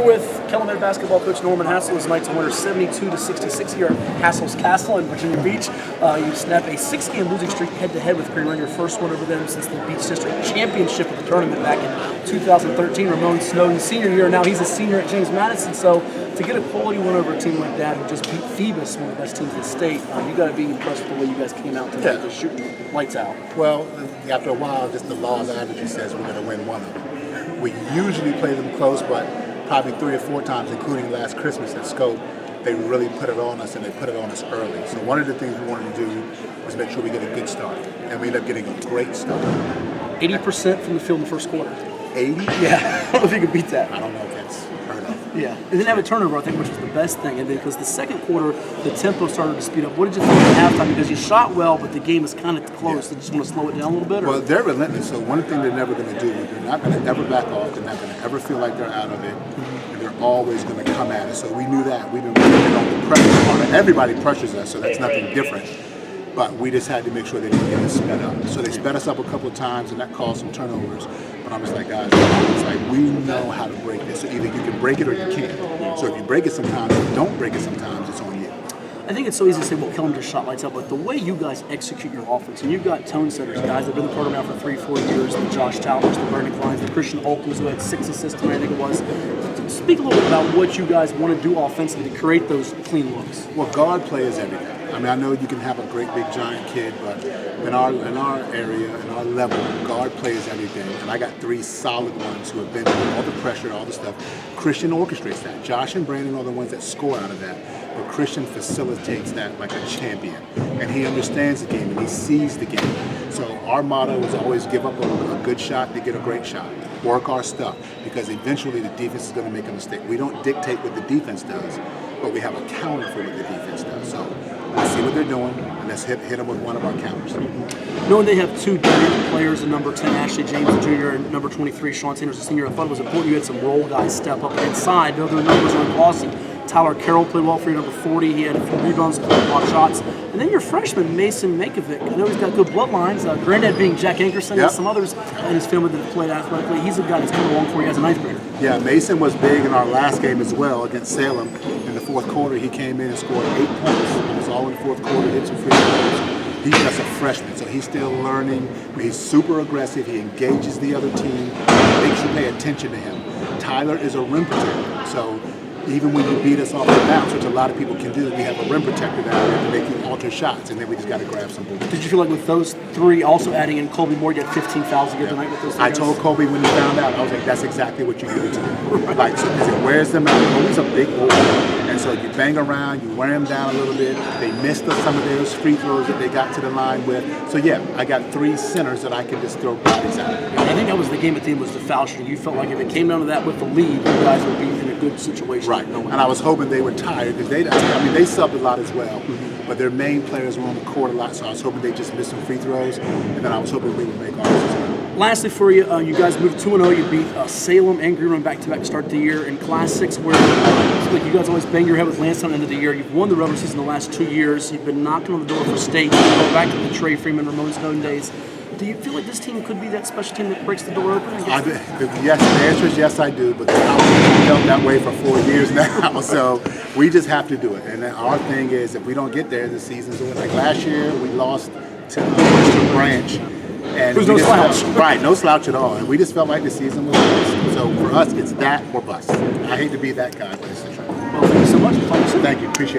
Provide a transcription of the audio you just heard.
With Kellam head basketball coach Norman Hassell, his Knights winner 72-66 here at Hassell's Castle in Virginia Beach. You snapped a 6-game losing streak head-to-head with Green Line, your first one over them since the Beach District Championship of the tournament back in 2013. Ramon Snowden's senior year, now he's a senior at James Madison, so to get a quality win over a team like that who just beat Phoebus, one of the best teams in the state, you got to be impressed with the way you guys came out tonight, just shooting lights out. Well, after a while, just the law of averages says we're going to win one of them. We usually play them close, but probably 3 or 4 times, including last Christmas at Scope, they really put it on us, and they put it on us early. So one of the things we wanted to do was make sure we get a good start, and we ended up getting a great start. 80% from the field in the first quarter. 80? Yeah, I don't know if you can beat that. I don't know if that's heard of. Yeah, and then have a turnover, I think, which was the best thing. And because the second quarter, the tempo started to speed up. What did you think at halftime? Because you shot well, but the game is kind of close. They just want to slow it down a little bit? Or? Well, they're relentless. So one thing they're never going to do, they're not going to ever back off. They're not going to ever feel like they're out of it. And they're always going to come at us. So we knew that. We've been working on the pressure. Everybody pressures us, so that's nothing different. But we just had to make sure they didn't get us sped up. So they sped us up a couple of times, and that caused some turnovers. But I was like, guys, it's like we know how to break this. So either you can break it or you can't. So if you break it sometimes, if you don't break it sometimes, it's on you. I think it's so easy to say, well, Kellam just shot lights out, but the way you guys execute your offense, and you've got tone setters, guys that have been in the program now for 3-4 years, the Josh Towers, the Brandon Kleins, the Christian Olkins, who had 6 assists tonight, I think it was. Speak a little bit about what you guys want to do offensively to create those clean looks. Well, guard play is everything. I mean, I know you can have a great, big, giant kid, but in our area, in our level, guard play is everything. And I got 3 solid ones who have been through all the pressure, all the stuff. Christian orchestrates that. Josh and Brandon are the ones that score out of that. But Christian facilitates that like a champion. And he understands the game, and he sees the game. So our motto is always give up a good shot to get a great shot. Work our stuff, because eventually the defense is going to make a mistake. We don't dictate what the defense does, but we have a counter for what the defense does. So let's see what they're doing, and let's hit them with one of our counters. Knowing they have 2 dynamic players, in number 10, Ashley James Jr., and number 23, Sean Sanders, a senior, I thought it was important you had some role guys step up inside. The other numbers are awesome. Tyler Carroll played well for you, number 40. He had a few rebounds, a couple block shots. And then your freshman, Mason Makovic. I know he's got good bloodlines. Granddad being Jack Ankerson and some others in his family that have played athletically. He's a guy that's come along for you as a 9th grader. Yeah, Mason was big in our last game as well against Salem. In the 4th quarter, he came in and scored 8 points. It was all in the 4th quarter, hit some free throws. He's just a freshman, so he's still learning. He's super aggressive. He engages the other team. Makes you pay attention to him. Tyler is a rim protector, so even when you beat us off the bounce, which a lot of people can do, we have a rim protector down there to make you alter shots, and then we just got to grab some balls. Did you feel like with those 3, also adding in Colby Moore, you had 15 fouls a game tonight with those 3 I told Colby when he found out, I was like, that's exactly what you do to him. Like, so, because it wears them out. Colby's a big boy, and so you bang around, you wear him down a little bit. They missed some of those free throws that they got to the line with. So yeah, I got 3 centers that I can just throw bodies at. I think that was the game at the end, was the foul shooting. You felt like if it came down to that with the lead, you guys would be in a good situation. Right, and I was hoping they were tired, because they subbed a lot as well, but their main players were on the court a lot, so I was hoping they just missed some free throws, and then I was hoping we would make ours as well. Lastly for you, you guys moved 2-0. You beat Salem and Green Run back-to-back to start the year. In Class 6, where like you guys always bang your head with Lansing at the end of the year. You've won the regular season the last 2 years. You've been knocking on the door for state. You go back to the Trey Freeman, Ramon Snowden days. Do you feel like this team could be that special team that breaks the door open? Yes, the answer is yes, I do, but I've felt that way for 4 years now, so we just have to do it. And our thing is, if we don't get there, the season's over. Like last year, we lost to Western Branch. And there's no slouch. Right, no slouch at all. And we just felt like the season was lost. So for us, it's that or bust. I hate to be that guy, but it's the truth. Well, thank you so much. Thank you. Appreciate it.